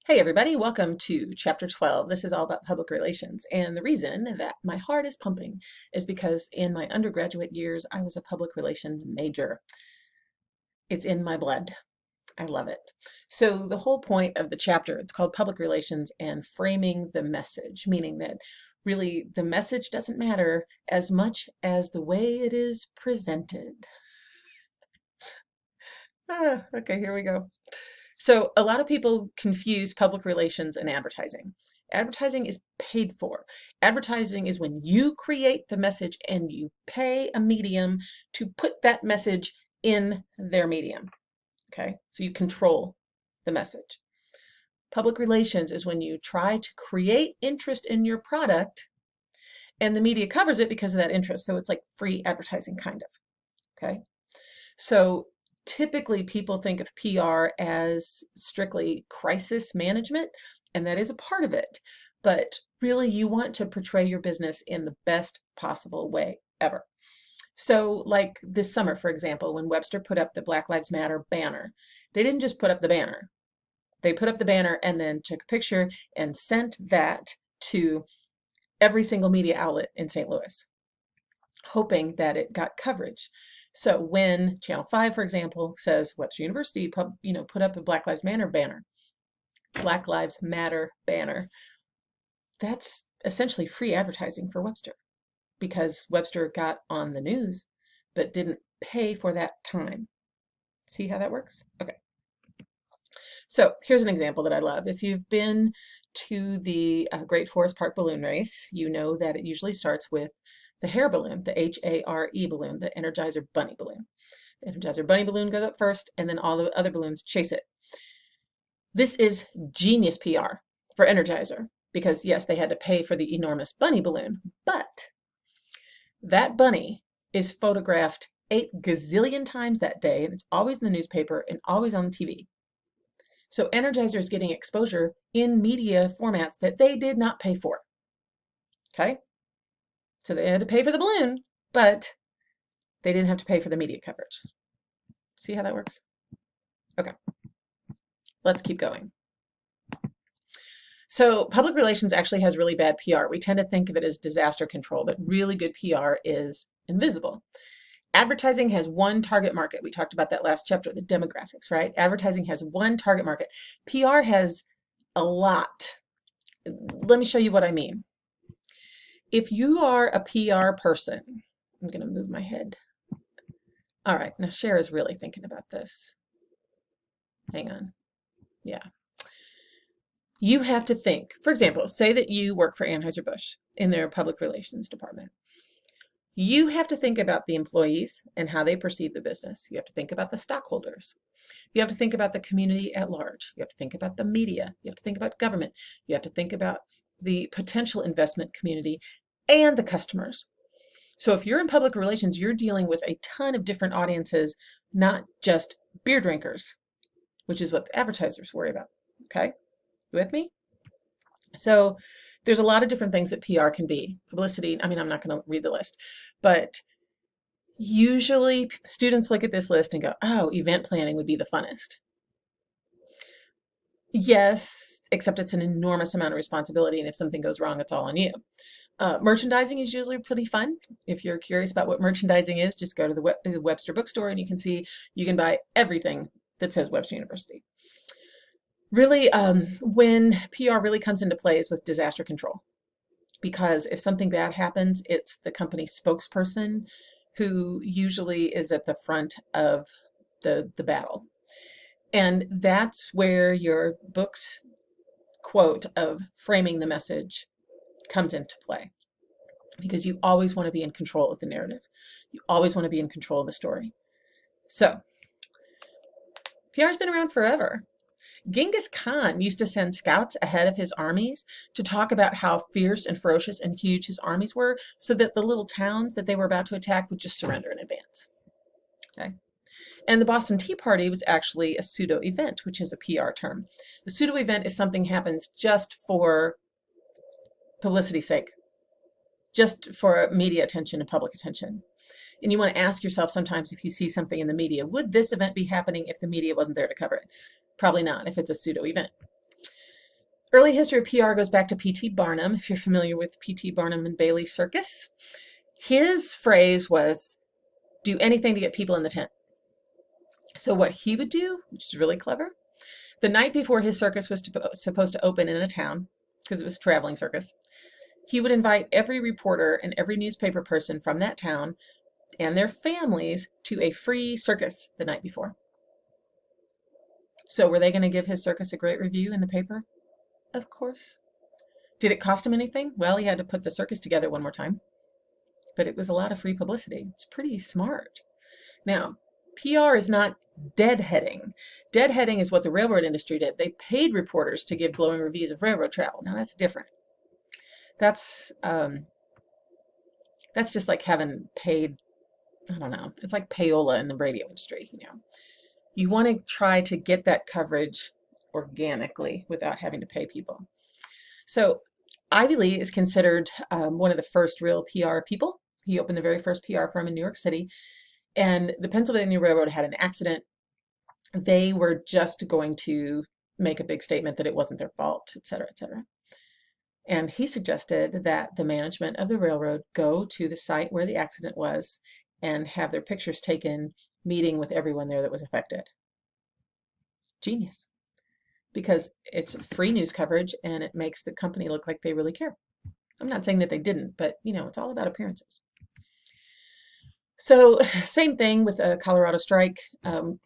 Hey everybody, welcome to Chapter 12. This is all about public relations, and the reason that my heart is pumping is because in my undergraduate years I was a public relations major. It's in my blood. I love it. So the whole point of the chapter, it's called Public Relations and Framing the Message, meaning that really the message doesn't matter as much as the way it is presented. Okay, here we go. So a lot of people confuse public relations and advertising. Advertising is paid for. Advertising is when you create the message and you pay a medium to put that message in their medium. Okay, so you control the message. Public relations is when you try to create interest in your product and the media covers it because of that interest. So it's like free advertising, kind of. Okay, so typically people think of PR as strictly crisis management, and that is a part of it. But really, you want to portray your business in the best possible way ever. So like this summer, for example, when Webster put up the Black Lives Matter banner, they didn't just put up the banner. They put up the banner and then took a picture and sent that to every single media outlet in St. Louis, hoping that it got coverage. So when Channel 5, for example, says Webster University put up a Black Lives Matter banner, that's essentially free advertising for Webster because Webster got on the news but didn't pay for that time. See how that works? Okay. So here's an example that I love. If you've been to the Great Forest Park balloon race, you know that it usually starts with the hare balloon, the HARE balloon, the Energizer Bunny balloon. The Energizer Bunny balloon goes up first, and then all the other balloons chase it. This is genius PR for Energizer because, yes, they had to pay for the enormous bunny balloon, but that bunny is photographed 8 gazillion times that day, and it's always in the newspaper and always on TV. So Energizer is getting exposure in media formats that they did not pay for. Okay? So they had to pay for the balloon, but they didn't have to pay for the media coverage. See how that works? Okay. Let's keep going. So public relations actually has really bad PR. We tend to think of it as disaster control, but really good PR is invisible. Advertising has one target market. We talked about that last chapter, the demographics, right? Advertising has one target market. PR has a lot. Let me show you what I mean. If you are a PR person, I'm going to move my head. All right, now Cher is really thinking about this. Hang on. Yeah. You have to think, for example, say that you work for Anheuser-Busch in their public relations department. You have to think about the employees and how they perceive the business. You have to think about the stockholders. You have to think about the community at large. You have to think about the media. You have to think about government. You have to think about the potential investment community and the customers. So if you're in public relations, you're dealing with a ton of different audiences, not just beer drinkers, which is what the advertisers worry about. Okay? You with me? So there's a lot of different things that PR can be. Publicity, I mean, I'm not going to read the list, but usually students look at this list and go, oh, event planning would be the funnest. Yes, except it's an enormous amount of responsibility, and if something goes wrong, it's all on you. Merchandising is usually pretty fun. If you're curious about what merchandising is, just go to the Webster bookstore and you can see you can buy everything that says Webster University. Really, when PR really comes into play is with disaster control. Because if something bad happens, it's the company spokesperson who usually is at the front of the battle. And that's where your book's quote of framing the message comes into play. Because you always want to be in control of the narrative. You always want to be in control of the story. So, PR's been around forever. Genghis Khan used to send scouts ahead of his armies to talk about how fierce and ferocious and huge his armies were so that the little towns that they were about to attack would just surrender in advance. Okay? And the Boston Tea Party was actually a pseudo-event, which is a PR term. A pseudo-event is something happens just for publicity's sake, just for media attention and public attention. And you want to ask yourself sometimes if you see something in the media, would this event be happening if the media wasn't there to cover it? Probably not if it's a pseudo event. Early history of PR goes back to P.T. Barnum, if you're familiar with P.T. Barnum and Bailey Circus. His phrase was, do anything to get people in the tent. So what he would do, which is really clever, the night before his circus was supposed to open in a town, because it was a traveling circus, he would invite every reporter and every newspaper person from that town and their families to a free circus the night before. So were they going to give his circus a great review in the paper? Of course. Did it cost him anything? Well, he had to put the circus together one more time, but it was a lot of free publicity. It's pretty smart. Now, PR is not deadheading. Deadheading is what the railroad industry did. They paid reporters to give glowing reviews of railroad travel. Now that's different. That's just like having paid, I don't know, it's like payola in the radio industry, you know. You want to try to get that coverage organically without having to pay people. So Ivy Lee is considered one of the first real PR people. He opened the very first PR firm in New York City, and the Pennsylvania Railroad had an accident. They were just going to make a big statement that it wasn't their fault, et cetera, et cetera. And he suggested that the management of the railroad go to the site where the accident was and have their pictures taken, meeting with everyone there that was affected. Genius. Because it's free news coverage and it makes the company look like they really care. I'm not saying that they didn't, but you know, it's all about appearances. So same thing with a Colorado strike.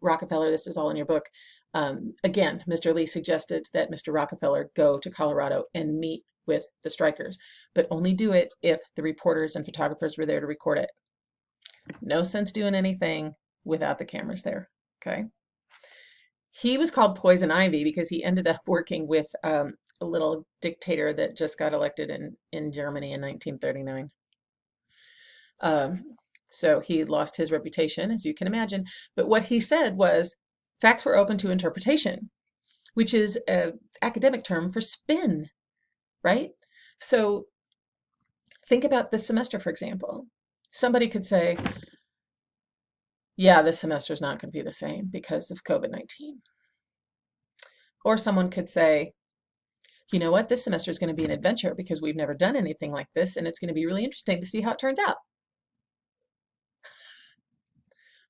Rockefeller, this is all in your book. Again, Mr. Lee suggested that Mr. Rockefeller go to Colorado and meet with the strikers, but only do it if the reporters and photographers were there to record it. No sense doing anything without the cameras there, okay? He was called Poison Ivy because he ended up working with a little dictator that just got elected in Germany in 1939. So he lost his reputation, as you can imagine. But what he said was, facts were open to interpretation, which is an academic term for spin, right? So think about this semester, for example. Somebody could say, yeah, this semester is not going to be the same because of COVID-19. Or someone could say, you know what, this semester is going to be an adventure because we've never done anything like this, and it's going to be really interesting to see how it turns out.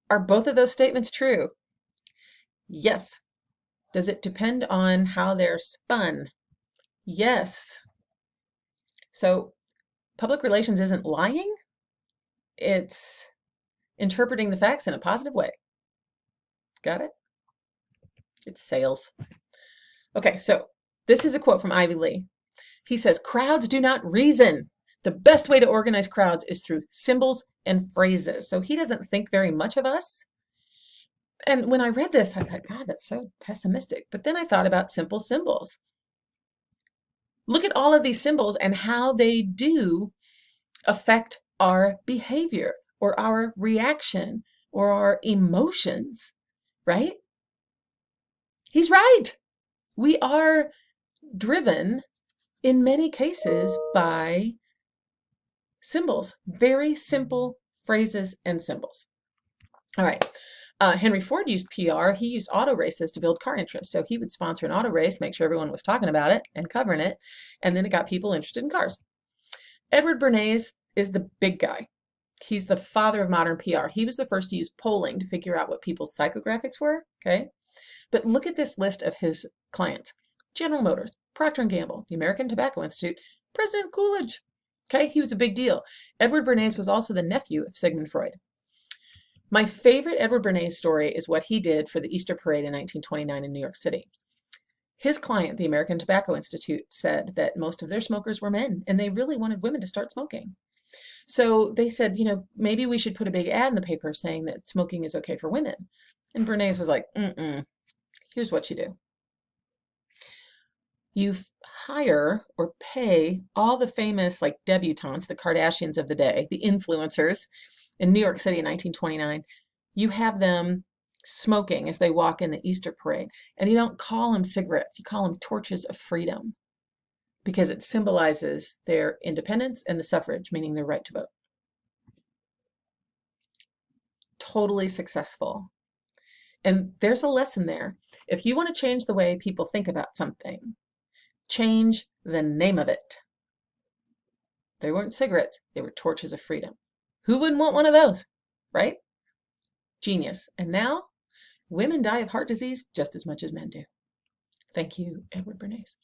Are both of those statements true? Yes. Does it depend on how they're spun? Yes. So public relations isn't lying, it's interpreting the facts in a positive way. Got it? It's sales. Okay, so this is a quote from Ivy Lee. He says, crowds do not reason. The best way to organize crowds is through symbols and phrases. So he doesn't think very much of us. And when I read this, I thought, God, that's so pessimistic. But then I thought about simple symbols. Look at all of these symbols and how they do affect our behavior or our reaction or our emotions, right? He's right. We are driven in many cases by symbols, very simple phrases and symbols. All right. Henry Ford used PR. He used auto races to build car interest. So he would sponsor an auto race, make sure everyone was talking about it and covering it, and then it got people interested in cars. Edward Bernays is the big guy. He's the father of modern PR. He was the first to use polling to figure out what people's psychographics were, okay? But look at this list of his clients. General Motors, Procter & Gamble, the American Tobacco Institute, President Coolidge. Okay, he was a big deal. Edward Bernays was also the nephew of Sigmund Freud. My favorite Edward Bernays story is what he did for the Easter Parade in 1929 in New York City. His client, the American Tobacco Institute, said that most of their smokers were men, and they really wanted women to start smoking. So they said, you know, maybe we should put a big ad in the paper saying that smoking is okay for women. And Bernays was like, here's what you do. You hire or pay all the famous like debutantes, the Kardashians of the day, the influencers in New York City in 1929. You have them smoking as they walk in the Easter parade. And you don't call them cigarettes, you call them torches of freedom because it symbolizes their independence and the suffrage, meaning their right to vote. Totally successful. And there's a lesson there. If you want to change the way people think about something, Change the name of it. They weren't cigarettes, they were torches of freedom. Who wouldn't want one of those, right? Genius. And now, women die of heart disease just as much as men do. Thank you, Edward Bernays.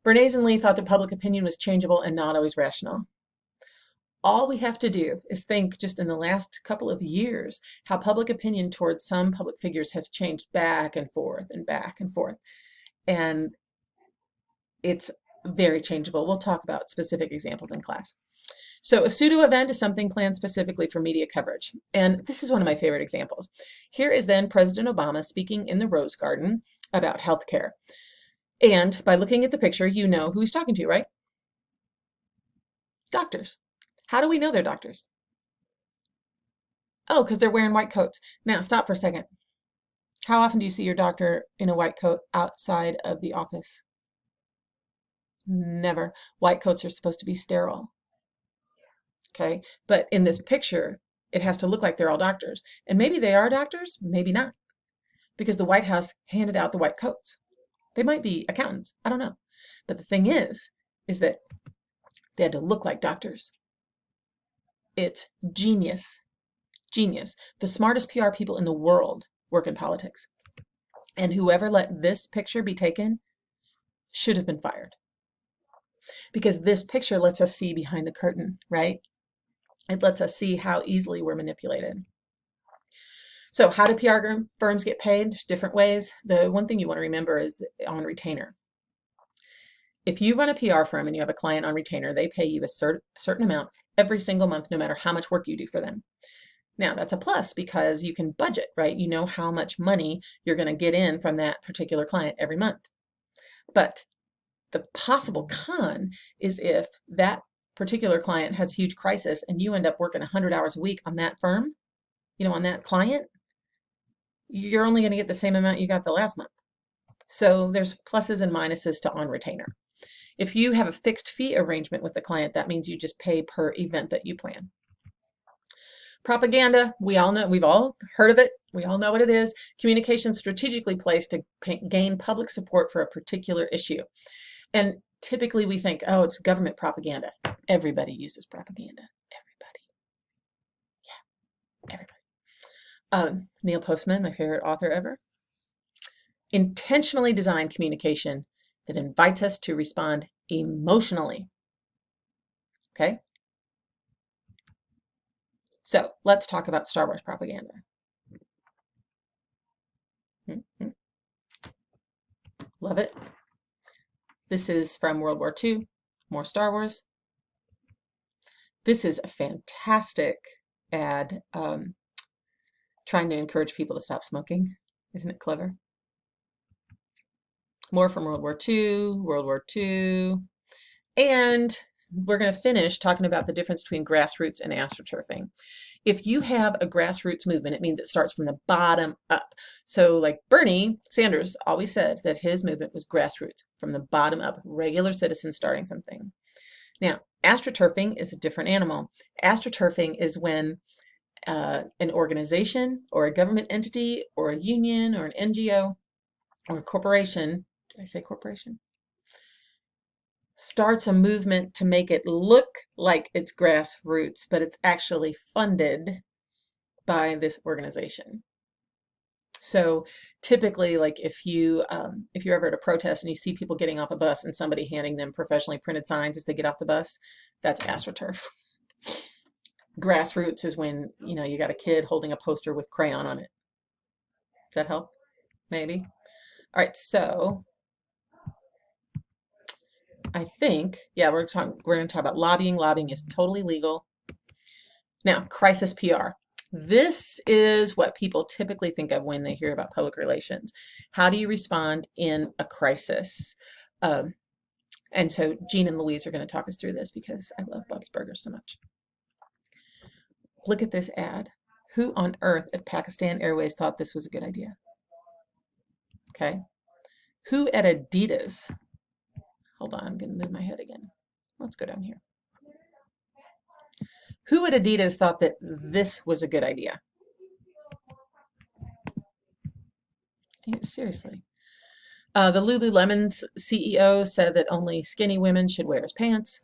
Bernays and Lee thought that public opinion was changeable and not always rational. All we have to do is think just in the last couple of years how public opinion towards some public figures has changed back and forth and back and forth. And it's very changeable. We'll talk about specific examples in class. So a pseudo event is something planned specifically for media coverage. And this is one of my favorite examples. Here is then President Obama speaking in the Rose Garden about healthcare. And by looking at the picture, you know who he's talking to, right? Doctors. How do we know they're doctors? Oh, because they're wearing white coats. Now, stop for a second. How often do you see your doctor in a white coat outside of the office? Never. White coats are supposed to be sterile. Okay, but in this picture, it has to look like they're all doctors. And maybe they are doctors, maybe not, because the White House handed out the white coats. They might be accountants, I don't know. But the thing is that they had to look like doctors. It's genius. Genius. The smartest PR people in the world work in politics. And whoever let this picture be taken should have been fired. Because this picture lets us see behind the curtain, right? It lets us see how easily we're manipulated. So how do PR firms get paid? There's different ways. The one thing you want to remember is on retainer. If you run a PR firm and you have a client on retainer, they pay you a certain amount every single month, no matter how much work you do for them. Now, that's a plus because you can budget, right? You know how much money you're going to get in from that particular client every month. But the possible con is if that particular client has a huge crisis and you end up working 100 hours a week on that firm, on that client, you're only going to get the same amount you got the last month. So there's pluses and minuses to on retainer. If you have a fixed fee arrangement with the client, that means you just pay per event that you plan. Propaganda, we all know, we've all heard of it. We all know what it is. Communication strategically placed to gain public support for a particular issue. And typically we think, oh, it's government propaganda. Everybody uses propaganda. Everybody. Yeah, everybody. Neil Postman, my favorite author ever, intentionally designed communication that invites us to respond emotionally. Okay? So let's talk about Star Wars propaganda. Love it. This is from World War II, more Star Wars. This is a fantastic ad trying to encourage people to stop smoking. Isn't it clever? More from World War II, and we're going to finish talking about the difference between grassroots and astroturfing. If you have a grassroots movement, it means it starts from the bottom up. So like Bernie Sanders always said that his movement was grassroots, from the bottom up, regular citizens starting something. Now, astroturfing is a different animal. Astroturfing is when an organization or a government entity or a union or an NGO or a corporation, did I say corporation? Starts a movement to make it look like it's grassroots, but it's actually funded by this organization. So typically, like if you're ever at a protest and you see people getting off a bus and somebody handing them professionally printed signs as they get off the bus, that's AstroTurf. Grassroots is when, you got a kid holding a poster with crayon on it. Does that help? Maybe. All right, so I think, yeah, we're going to talk about lobbying. Lobbying is totally legal. Now, crisis PR. This is what people typically think of when they hear about public relations. How do you respond in a crisis? And so Jean and Louise are going to talk us through this because I love Bob's Burgers so much. Look at this ad. Who on earth at Pakistan Airways thought this was a good idea? Okay. Who at Adidas? Hold on, I'm going to move my head again. Let's go down here. Who at Adidas thought that this was a good idea? Seriously. The Lululemon's CEO said that only skinny women should wear his pants.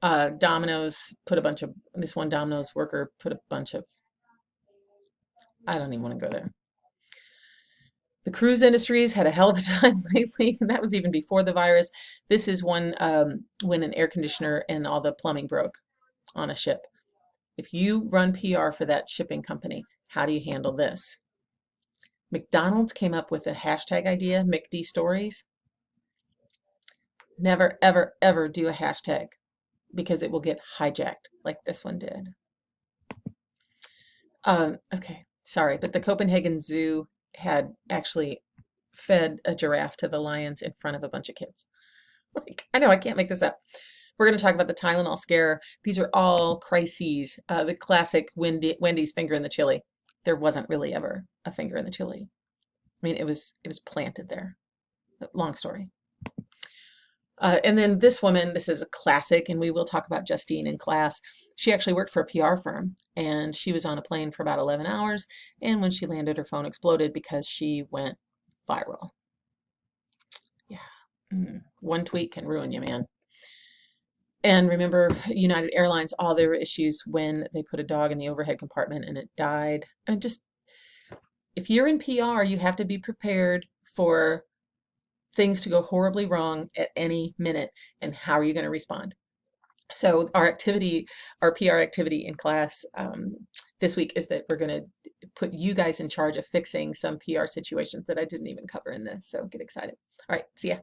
Domino's put a bunch of, this one Domino's worker put a bunch of, I don't even want to go there. The cruise industries had a hell of a time lately, and that was even before the virus. This is one when an air conditioner and all the plumbing broke on a ship. If you run PR for that shipping company, how do you handle this? McDonald's came up with a hashtag idea, McDstories. Never, ever, ever do a hashtag because it will get hijacked like this one did. Okay, sorry, but the Copenhagen Zoo had actually fed a giraffe to the lions in front of a bunch of kids. Like, I know, I can't make this up. We're going to talk about the Tylenol scare. These are all crises. The classic Wendy's finger in the chili. There wasn't really ever a finger in the chili. I mean, it was planted there. Long story. And then this woman, this is a classic, and we will talk about Justine in class. She actually worked for a PR firm, and she was on a plane for about 11 hours. And when she landed, her phone exploded because she went viral. Yeah, one tweet can ruin you, man. And remember, United Airlines, all their issues when they put a dog in the overhead compartment and it died. And just, if you're in PR, you have to be prepared for things to go horribly wrong at any minute. And how are you going to respond? So our activity, our PR activity in class this week is that we're going to put you guys in charge of fixing some PR situations that I didn't even cover in this. So get excited. All right, see ya.